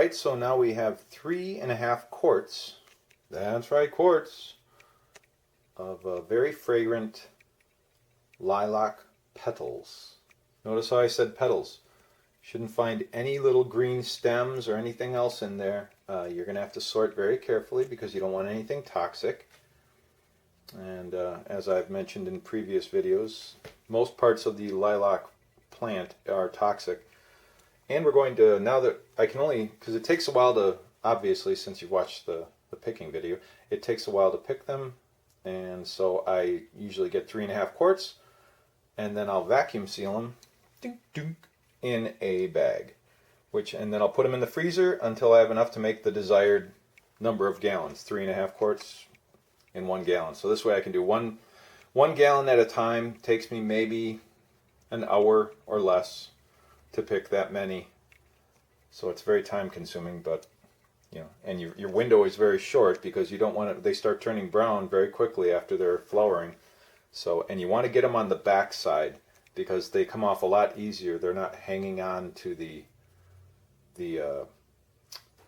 Alright, so now we have 3.5 quarts, that's right, quarts, of very fragrant lilac petals. Notice how I said petals. Shouldn't find any little green stems or anything else in there. You're going to have to sort very carefully because you don't want anything toxic. And as I've mentioned in previous videos, most parts of the lilac plant are toxic. And we're going to, now that I can only, because it takes a while to, obviously since you've watched the picking video, it takes a while to pick them. And so I usually get 3.5 quarts, and then I'll vacuum seal them dink, dink, in a bag. And then I'll put them in the freezer until I have enough to make the desired number of gallons, 3.5 quarts in 1 gallon. So this way I can do one gallon at a time. Takes me maybe an hour or less to pick that many, so it's very time consuming, but you know, and your window is very short because you don't want to, they start turning brown very quickly after they're flowering. So, and you want to get them on the back side because they come off a lot easier. They're not hanging on to the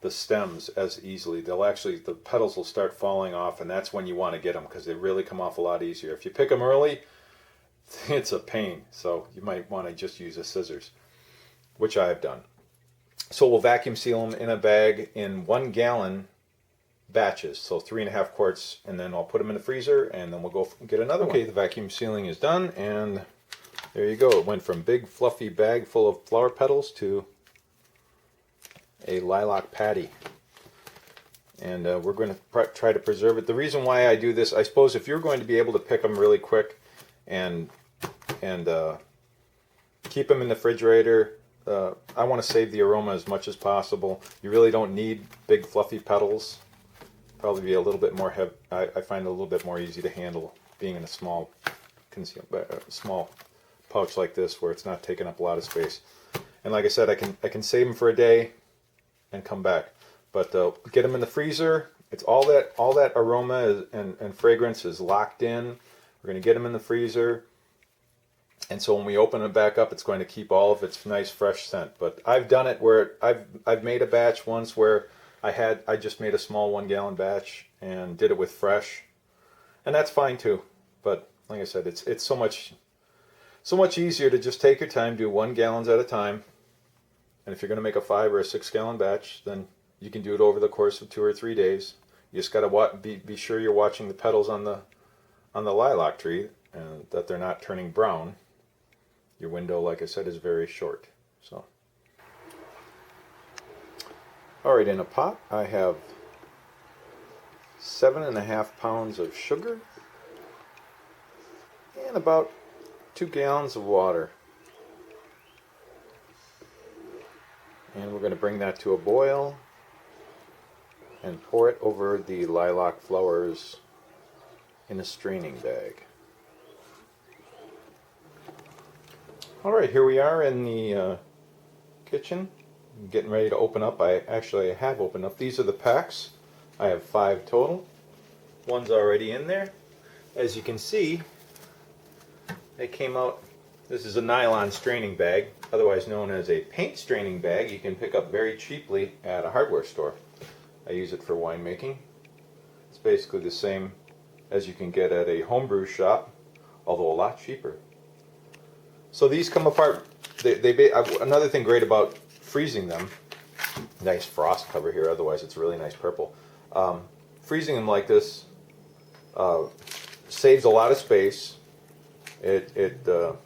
stems as easily. They'll actually, the petals will start falling off, and that's when you want to get them because they really come off a lot easier. If you pick them early, it's a pain, so you might want to just use a scissors, which I have done. So we'll vacuum seal them in a bag in 1 gallon batches, so 3.5 quarts, and then I'll put them in the freezer, and then we'll go get another one. Okay, the vacuum sealing is done, and there you go. It went from big fluffy bag full of flower petals to a lilac patty. And we're going to try to preserve it. The reason why I do this, I suppose if you're going to be able to pick them really quick and keep them in the refrigerator, I want to save the aroma as much as possible. You really don't need big fluffy petals. Probably be a little bit more heavy. I find it a little bit more easy to handle being in a small pouch like this where it's not taking up a lot of space. And like I said, I can save them for a day and come back. But get them in the freezer. It's all that aroma and fragrance is locked in. We're going to get them in the freezer. And so when we open it back up, it's going to keep all of its nice fresh scent. But I've done it where I've made a batch once where I just made a small 1 gallon batch and did it with fresh, and that's fine too. But like I said, it's so much easier to just take your time, do 1 gallons at a time. And if you're going to make a 5 or a 6 gallon batch, then you can do it over the course of 2 or 3 days. You just got to be sure you're watching the petals on the lilac tree and that they're not turning brown. Your window, like I said, is very short. So, all right, in a pot I have 7.5 pounds of sugar and about 2 gallons of water. And we're going to bring that to a boil and pour it over the lilac flowers in a straining bag. Alright, here we are in the kitchen, getting ready to open up. I have opened up. These are the packs. I have 5 total. One's already in there. As you can see, they came out. This is a nylon straining bag, otherwise known as a paint straining bag. You can pick up very cheaply at a hardware store. I use it for winemaking. It's basically the same as you can get at a homebrew shop, although a lot cheaper. So these come apart. Another thing great about freezing them, nice frost cover here, otherwise it's a really nice purple. Freezing them like this saves a lot of space. You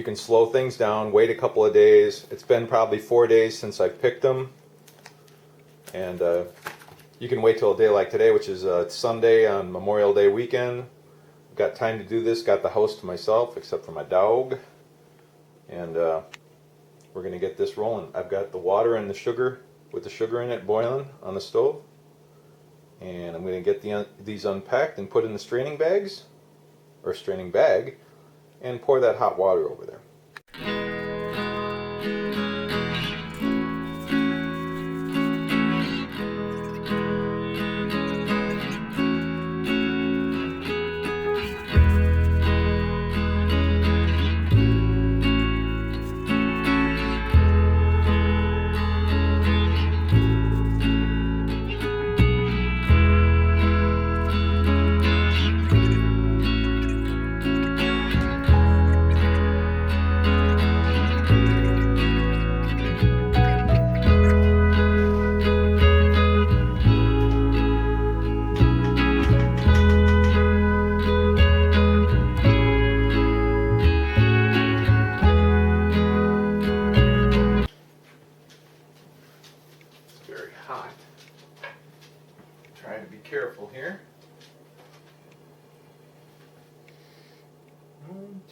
can slow things down, wait a couple of days. It's been probably 4 days since I picked them. And you can wait till a day like today, which is Sunday on Memorial Day weekend. Got time to do this, got the house to myself except for my dog, and we're going to get this rolling. I've got the water and the sugar with the sugar in it boiling on the stove, and I'm going to get these unpacked and put in the straining bags, or straining bag, and pour that hot water over there.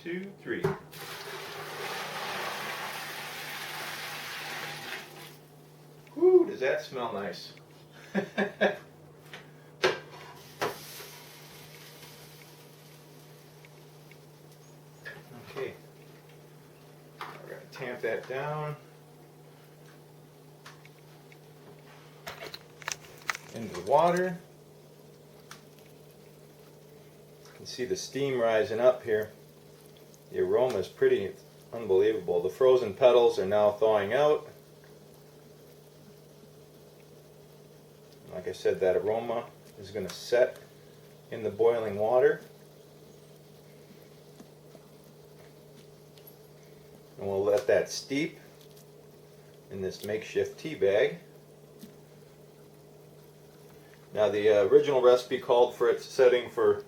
2, 3. Whoo, does that smell nice? Okay, we're going to tamp that down into the water. You can see the steam rising up here. The aroma is pretty unbelievable. The frozen petals are now thawing out. Like I said, that aroma is going to set in the boiling water. And we'll let that steep in this makeshift tea bag. Now the original recipe called for its setting for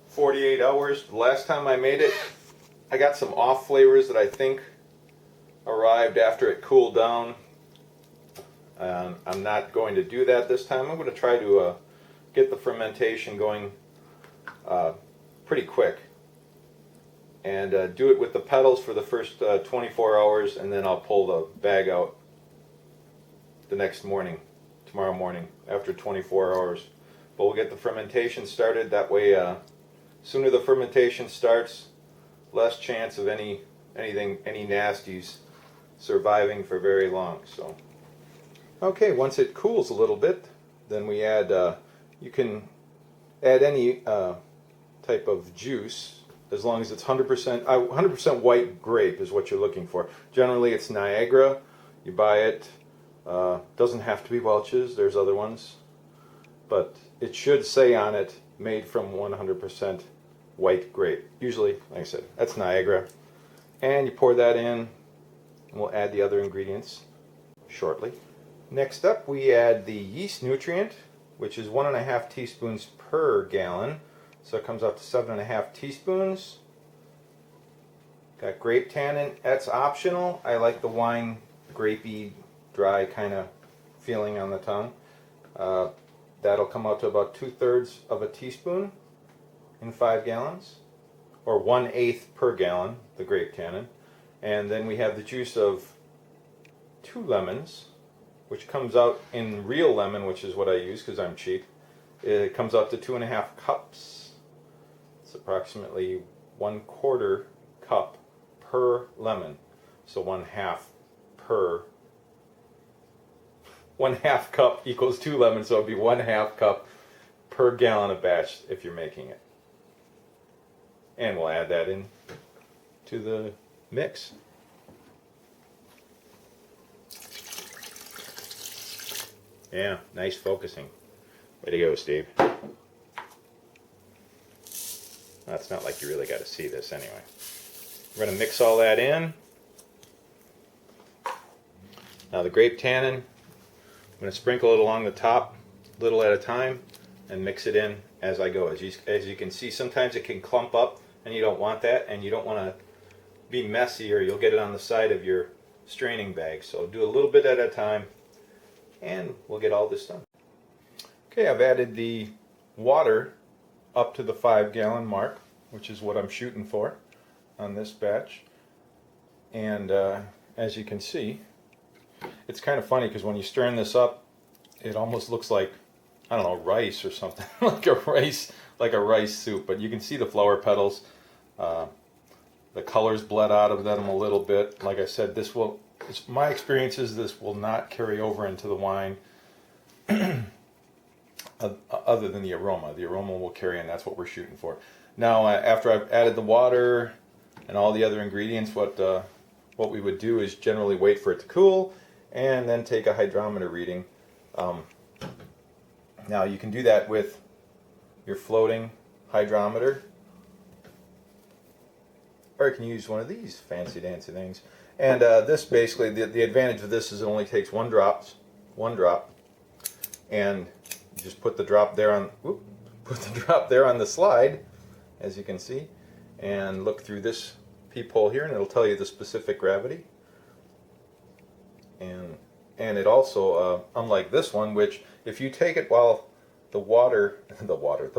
48 hours. The last time I made it, I got some off flavors that I think arrived after it cooled down. I'm not going to do that this time. I'm going to try to get the fermentation going pretty quick. And do it with the petals for the first 24 hours, and then I'll pull the bag out the next morning, tomorrow morning, after 24 hours. But we'll get the fermentation started. That way, sooner the fermentation starts, less chance of any nasties surviving for very long. So, okay, once it cools a little bit, then we add. You can add any type of juice, as long as it's 100% white grape is what you're looking for. Generally, it's Niagara. You buy it. Doesn't have to be Welch's. There's other ones, but it should say on it, made from 100% white grape. Usually, like I said, that's Niagara. And you pour that in, and we'll add the other ingredients shortly. Next up, we add the yeast nutrient, which is 1.5 teaspoons per gallon. So it comes up to 7.5 teaspoons. Got grape tannin. That's optional. I like the wine grapey, dry kind of feeling on the tongue. That'll come out to about 2/3 of a teaspoon in 5 gallons, or 1/8 per gallon, the grape tannin. And then we have the juice of 2 lemons, which comes out in real lemon, which is what I use because I'm cheap. It comes out to 2.5 cups. It's approximately 1/4 cup per lemon. So 1/2 cup equals 2 lemons, so it'd be 1/2 cup per gallon of batch if you're making it. And we'll add that in to the mix. Yeah, nice focusing. Way to go, Steve. It's not like you really got to see this anyway. We're going to mix all that in. Now the grape tannin, I'm going to sprinkle it along the top, little at a time, and mix it in as I go. As you can see, sometimes it can clump up, and you don't want that, and you don't want to be messy, or you'll get it on the side of your straining bag. So do a little bit at a time, and we'll get all this done. Okay, I've added the water up to the 5-gallon mark, which is what I'm shooting for on this batch. And as you can see, it's kind of funny because when you stir this up, it almost looks like, I don't know, rice or something, like a rice soup. But you can see the flower petals, the colors bled out of them a little bit. Like I said, my experience is this will not carry over into the wine. Other than the aroma. The aroma will carry, and that's what we're shooting for. Now, after I've added the water and all the other ingredients, what we would do is generally wait for it to cool, and then take a hydrometer reading. Now, you can do that with your floating hydrometer, or you can use one of these fancy dancy things. And this basically, the advantage of this is it only takes one drop, and you just put the drop there on the slide, as you can see, and look through this peephole here, and it'll tell you the specific gravity. And it also, unlike this one, which if you take it while the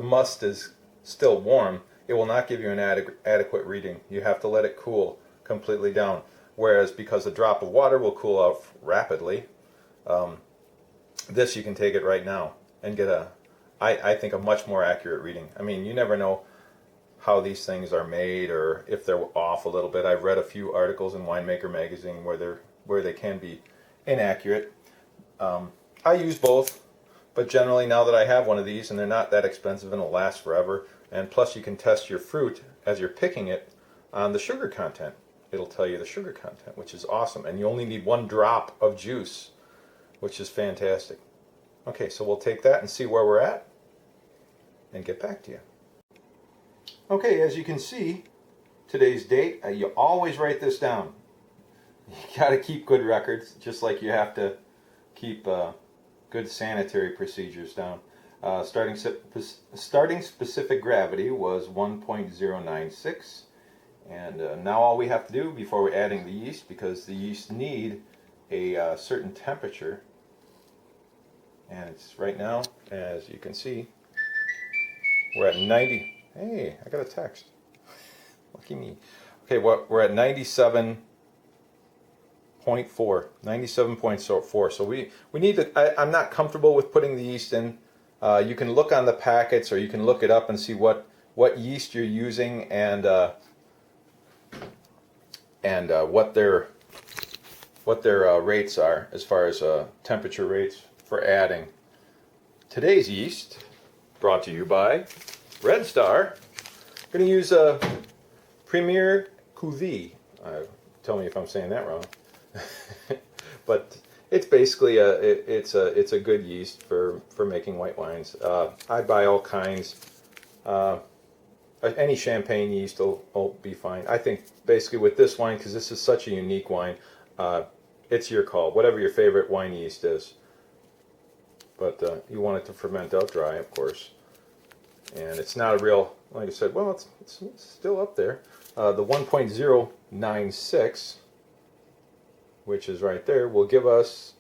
must is still warm, it will not give you an adequate reading. You have to let it cool completely down. Whereas because a drop of water will cool out rapidly, this you can take it right now and get I think a much more accurate reading. I mean, you never know how these things are made or if they're off a little bit. I've read a few articles in Winemaker magazine where they can be inaccurate. I use both, but generally now that I have one of these and they're not that expensive and it'll last forever, and plus you can test your fruit as you're picking it on the sugar content. It'll tell you the sugar content, which is awesome, and you only need 1 drop of juice, which is fantastic. Okay, so we'll take that and see where we're at and get back to you. Okay, as you can see, today's date, you always write this down. You got to keep good records, just like you have to keep good sanitary procedures down. Starting specific gravity was 1.096, and now all we have to do before we're adding the yeast, because the yeast need a certain temperature, and it's right now, as you can see, we're at 90. Hey, I got a text. Lucky me. Okay, we're at 97.4. 97.4. So we need to. I'm not comfortable with putting the yeast in. You can look on the packets, or you can look it up and see what yeast you're using and what their rates are as far as temperature rates for adding. Today's yeast brought to you by Red Star. I'm going to use a Premier Cuvée. Tell me if I'm saying that wrong. But it's basically it's a good yeast for making white wines. I buy all kinds. Any champagne yeast will be fine. I think basically with this wine, because this is such a unique wine, it's your call. Whatever your favorite wine yeast is. But you want it to ferment out dry, of course. And it's not a real, like I said, well, it's still up there. The 1.096, which is right there, will give us,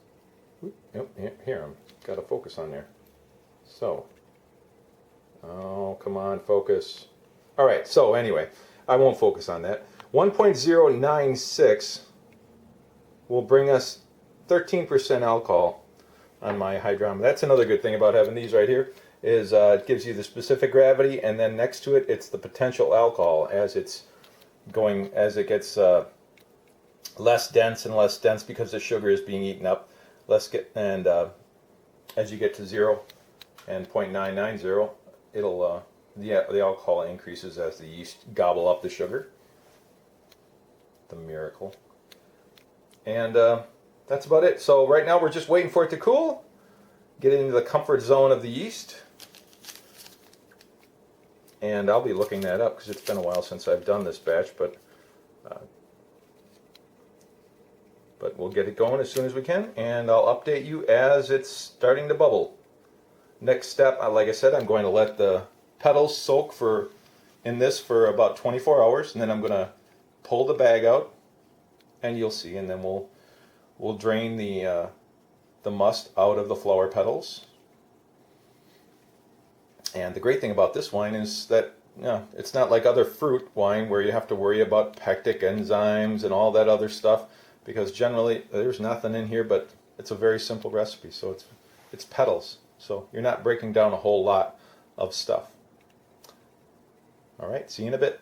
here, I've got to focus on there. So, oh, come on, focus. All right, so anyway, I won't focus on that. 1.096 will bring us 13% alcohol on my hydrometer. That's another good thing about having these right here, is it gives you the specific gravity, and then next to it, it's the potential alcohol as it gets less dense and less dense because the sugar is being eaten up. As you get to 0 and 0.990, it'll the alcohol increases as the yeast gobble up the sugar. The miracle. And that's about it. So right now we're just waiting for it to cool, get into the comfort zone of the yeast. And I'll be looking that up because it's been a while since I've done this batch, but we'll get it going as soon as we can, and I'll update you as it's starting to bubble. Next step, like I said, I'm going to let the petals soak in this for about 24 hours, and then I'm going to pull the bag out, and you'll see, and then we'll drain the must out of the flower petals. And the great thing about this wine is that it's not like other fruit wine where you have to worry about pectic enzymes and all that other stuff, because generally there's nothing in here, but it's a very simple recipe. So it's petals, so you're not breaking down a whole lot of stuff. All right, see you in a bit.